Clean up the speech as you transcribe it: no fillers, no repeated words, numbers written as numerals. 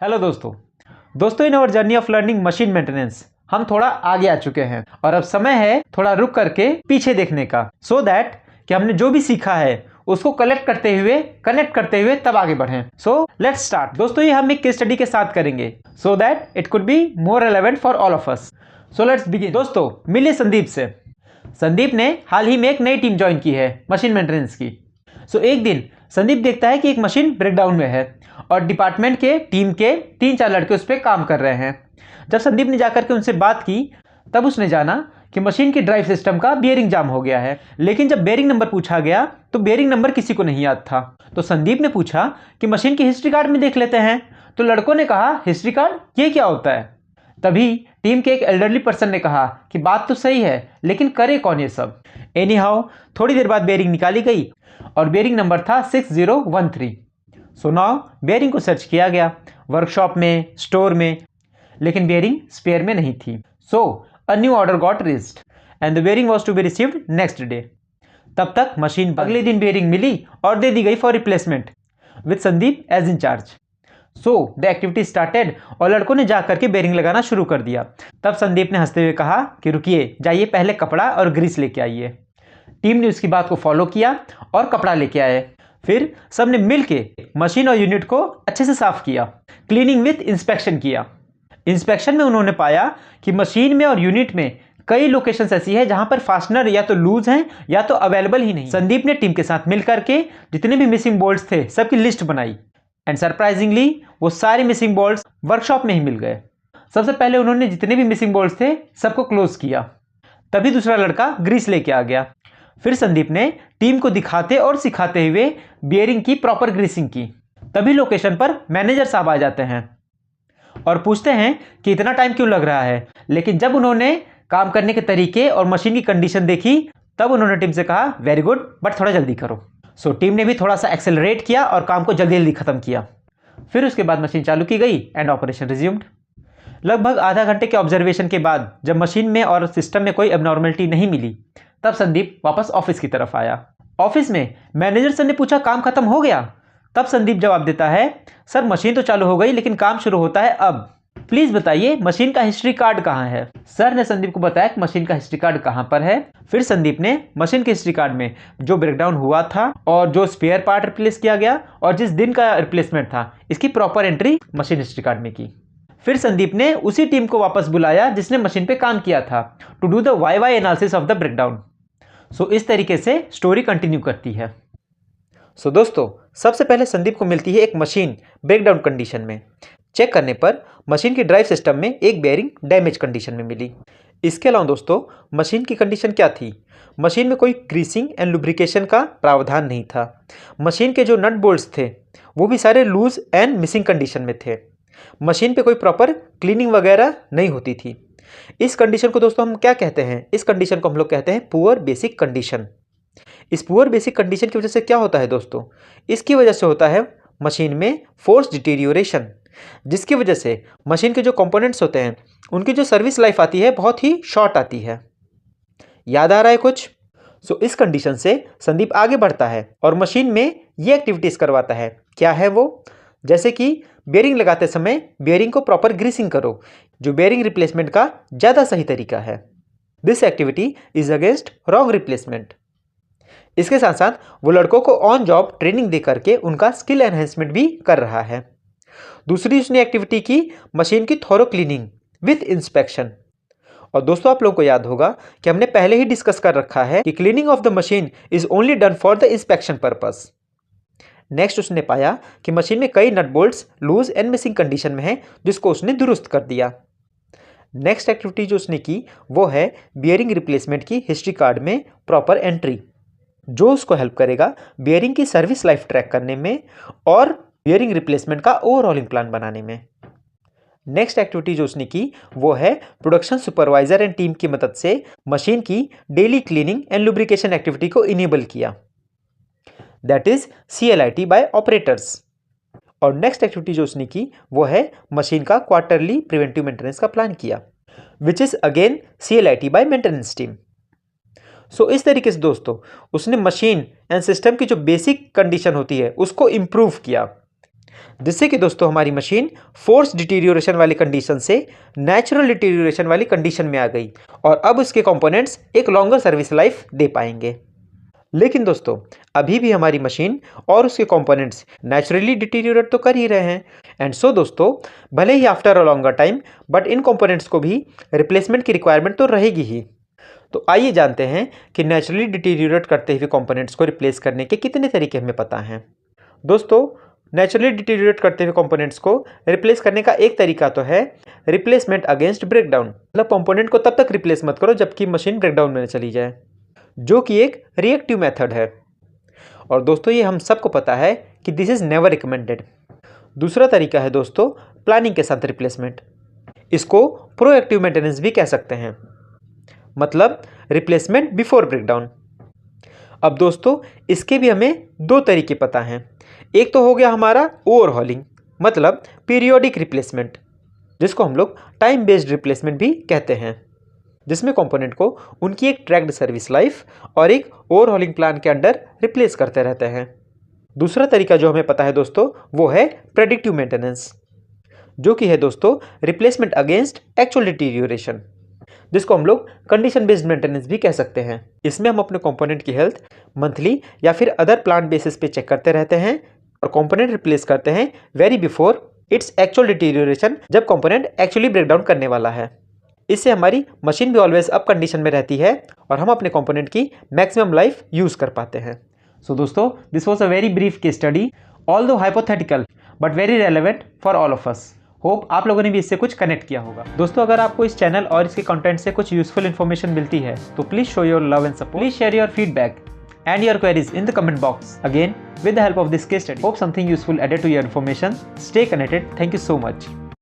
Hello दोस्तों in our journey of learning machine maintenance हम थोड़ा आगे आ चुके हैं और अब समय है थोड़ा रुक करके पीछे देखने का सो दैट कि हमने जो भी सीखा है उसको कनेक्ट करते हुए तब आगे बढ़ें। So let's start. दोस्तों ये हम एक केस स्टडी के साथ करेंगे so that it could be more relevant for all of us. So let's begin. दोस्तों मिलिए संदीप से। संदीप ने हाल ही में एक नई टीम ज्वाइन की है मशीन मेंटेनेंस की। सो एक दिन संदीप देखता है कि एक मशीन ब्रेकडाउन में है और डिपार्टमेंट के टीम के 3-4 लड़के उस पर काम कर रहे हैं। जब संदीप ने जाकर के उनसे बात की तब उसने जाना कि मशीन की ड्राइव सिस्टम का बियरिंग जाम हो गया है, लेकिन जब बेयरिंग नंबर पूछा गया तो बेयरिंग नंबर किसी को नहीं याद था। तो संदीप ने पूछा कि मशीन की हिस्ट्री कार्ड में देख लेते हैं। तो लड़कों ने कहा हिस्ट्री कार्ड ये क्या होता है। तभी टीम के एक एल्डरली पर्सन ने कहा कि बात तो सही है लेकिन करे कौन ये सब। एनी हाउ थोड़ी देर बाद बेयरिंग निकाली गई और बेयरिंग नंबर था 6013। सो नाउ बेयरिंग को सर्च किया गया वर्कशॉप में, स्टोर में, लेकिन बेयरिंग स्पेयर में नहीं थी। So a new order got raised and the bearing was to be received next day. तब तक मशीन अगले दिन बेयरिंग मिली और दे दी गई for replacement with Sandeep as in charge. So the activity started और लड़कों ने जाकर के बेयरिंग लगाना शुरू कर दिया। तब संदीप ने हंसते हुए कहा कि रुकिए, जाइए पहले कपड़ा और ग्रीस लेके आइए। टीम ने उसकी बात को फॉलो किया और कपड़ा लेके आए। फिर सबने मिलके मशीन और यूनिट को अच्छे से साफ किया, क्लीनिंग विथ इंस्पेक्शन किया। इंस्पेक्शन में उन्होंने पाया कि मशीन में और यूनिट में कई लोकेशंस ऐसी है जहां पर फास्टनर या तो लूज हैं या तो अवेलेबल ही नहीं। संदीप ने टीम के साथ मिलकर के जितने भी मिसिंग बोल्ट्स थे सबकी लिस्ट बनाई एंड सरप्राइजिंगली वो सारे मिसिंग बोल्ट्स वर्कशॉप में ही मिल गए। सबसे पहले उन्होंने जितने भी मिसिंग बोल्ट्स थे सबको क्लोज किया। तभी दूसरा लड़का ग्रीस लेके आ गया। फिर संदीप ने टीम को दिखाते और सिखाते हुए बियरिंग की प्रॉपर ग्रीसिंग की। तभी लोकेशन पर मैनेजर साहब आ जाते हैं और पूछते हैं कि इतना टाइम क्यों लग रहा है। लेकिन जब उन्होंने काम करने के तरीके और मशीन की कंडीशन देखी तब उन्होंने टीम से कहा वेरी गुड बट थोड़ा जल्दी करो। सो टीम ने भी थोड़ा सा एक्सेलरेट किया और काम को जल्दी जल्दी खत्म किया। फिर उसके बाद मशीन चालू की गई एंड ऑपरेशन रिज्यूम्ड। लगभग आधा घंटे के ऑब्जर्वेशन के बाद जब मशीन में और सिस्टम में कोई एबनॉर्मलिटी नहीं मिली तब संदीप वापस ऑफिस की तरफ आया। ऑफिस में मैनेजर सर ने पूछा काम खत्म हो गया। तब संदीप जवाब देता है सर मशीन तो चालू हो गई लेकिन काम शुरू होता है अब। प्लीज बताइए मशीन का हिस्ट्री कार्ड कहाँ है। सर ने संदीप को बताया कि मशीन का हिस्ट्री कार्ड कहाँ पर है। फिर संदीप ने मशीन के हिस्ट्री कार्ड में जो ब्रेकडाउन हुआ था और जो स्पेयर पार्ट रिप्लेस किया गया और जिस दिन का रिप्लेसमेंट था इसकी proper entry machine history card में की। फिर संदीप ने उसी टीम को वापस बुलाया जिसने मशीन पे काम किया था to do the why analysis of the breakdown. So इस तरीके से स्टोरी कंटिन्यू करती है। सो दोस्तों सबसे पहले संदीप को मिलती है एक मशीन ब्रेकडाउन कंडीशन में। चेक करने पर मशीन की ड्राइव सिस्टम में एक बेयरिंग डैमेज कंडीशन में मिली। इसके अलावा दोस्तों मशीन की कंडीशन क्या थी, मशीन में कोई ग्रीसिंग एंड लुब्रिकेशन का प्रावधान नहीं था। मशीन के जो नट बोल्ट्स थे वो भी सारे लूज एंड मिसिंग कंडीशन में थे। मशीन पे कोई प्रॉपर क्लीनिंग वगैरह नहीं होती थी। इस कंडीशन को दोस्तों हम क्या कहते हैं, इस कंडीशन को हम लोग कहते हैं पुअर बेसिक कंडीशन। इस पुअर बेसिक कंडीशन की वजह से क्या होता है दोस्तों, इसकी वजह से होता है मशीन में फोर्स डिटीरियोरेशन, जिसकी वजह से मशीन के जो कंपोनेंट्स होते हैं उनकी जो सर्विस लाइफ आती है बहुत ही शॉर्ट आती है। याद आ रहा है कुछ? सो इस कंडीशन से संदीप आगे बढ़ता है और मशीन में ये एक्टिविटीज करवाता है। क्या है वो? जैसे कि बेयरिंग लगाते समय बेयरिंग को प्रॉपर ग्रीसिंग करो, जो बेयरिंग रिप्लेसमेंट का ज़्यादा सही तरीका है। This activity is against wrong replacement. इसके साथ साथ वो लड़कों को ऑन जॉब ट्रेनिंग दे करके उनका स्किल एनहेंसमेंट भी कर रहा है। दूसरी उसने एक्टिविटी की मशीन की थोरो क्लीनिंग विथ इंस्पेक्शन। और दोस्तों आप लोगों को याद होगा कि हमने पहले ही डिस्कस कर रखा है कि cleaning of the machine is only done for the inspection purpose. Next उसने पाया कि मशीन में कई nut bolts loose and missing condition में है, जिसको उसने दुरुस्त कर दिया। नेक्स्ट एक्टिविटी जो उसने की वो है बियरिंग रिप्लेसमेंट की हिस्ट्री कार्ड में प्रॉपर एंट्री, जो उसको हेल्प करेगा बियरिंग की सर्विस लाइफ ट्रैक करने में और बियरिंग रिप्लेसमेंट का ओवरऑलिंग प्लान बनाने में। नेक्स्ट एक्टिविटी जो उसने की वो है प्रोडक्शन सुपरवाइजर एंड टीम की मदद से मशीन की daily cleaning and lubrication activity को इनेबल किया, that is CLIT by operators. और नेक्स्ट एक्टिविटी जो उसने की वो है मशीन का क्वार्टरली प्रिवेंटिव मेंटेनेंस का प्लान किया, which is again CLIT by maintenance team. So इस तरीके से दोस्तों उसने मशीन एंड सिस्टम की जो बेसिक कंडीशन होती है उसको इम्प्रूव किया। जिससे कि दोस्तों हमारी मशीन फोर्स डिटीरियोरेशन वाली कंडीशन से नेचुरल डिटीरियोरेशन वाली कंडीशन में आ गई और अब उसके कंपोनेंट्स एक लॉन्गर सर्विस लाइफ दे पाएंगे। लेकिन दोस्तों अभी भी हमारी मशीन और उसके कंपोनेंट्स नेचुरली डिटीरियोरेट तो कर ही रहे हैं, एंड सो दोस्तों भले ही after a longer time but इन कंपोनेंट्स को भी रिप्लेसमेंट की रिक्वायरमेंट तो रहेगी ही। तो आइए जानते हैं कि नेचुरली डिटीरियोरेट करते हुए कंपोनेंट्स को रिप्लेस करने के कितने तरीके हमें पता हैं। दोस्तों नेचुरली डिटीरियोरेट करते हुए कंपोनेंट्स को रिप्लेस करने का एक तरीका तो है रिप्लेसमेंट अगेंस्ट ब्रेकडाउन, मतलब कंपोनेंट को तब तक रिप्लेस मत करो जबकि मशीन ब्रेकडाउन में चली जाए, जो कि एक रिएक्टिव मेथड है। और दोस्तों ये हम सबको पता है कि दिस इज नेवर रिकमेंडेड। दूसरा तरीका है दोस्तों प्लानिंग के साथ रिप्लेसमेंट, इसको प्रोएक्टिव मेंटेनेंस भी कह सकते हैं, मतलब रिप्लेसमेंट बिफोर ब्रेकडाउन। अब दोस्तों इसके भी हमें दो तरीके पता हैं। एक तो हो गया हमारा ओवरहॉलिंग, मतलब पीरियोडिक रिप्लेसमेंट, जिसको हम लोग टाइम बेस्ड रिप्लेसमेंट भी कहते हैं, जिसमें कंपोनेंट को उनकी एक ट्रैक्ड सर्विस लाइफ और एक ओवरहॉलिंग प्लान के अंडर रिप्लेस करते रहते हैं। दूसरा तरीका जो हमें पता है दोस्तों वो है प्रेडिक्टिव मेंटेनेंस, जो कि है दोस्तों रिप्लेसमेंट अगेंस्ट एक्चुअल डिटीरियोरेशन, जिसको हम लोग कंडीशन बेस्ड मेंटेनेंस भी कह सकते हैं। इसमें हम अपने कंपोनेंट की हेल्थ मंथली या फिर अदर प्लान बेसिस पे चेक करते रहते हैं और कंपोनेंट रिप्लेस करते हैं very before its actual deterioration, जब कंपोनेंट एक्चुअली ब्रेकडाउन करने वाला है। इससे हमारी मशीन भी ऑलवेज अप कंडीशन में रहती है और हम अपने कंपोनेंट की मैक्सिमम लाइफ यूज कर पाते हैं। सो दोस्तों this was a very brief case study, although hypothetical but very relevant for all of us. Hope आप लोगों ने भी इससे कुछ कनेक्ट किया होगा। दोस्तों अगर आपको इस चैनल और इसके कंटेंट से कुछ यूजफुल इन्फॉर्मेशन मिलती है तो please show your love and support, please share your feedback and your queries in the comment box. Again, with the help of this case study, hope something useful added to your information. Stay connected. Thank you so much.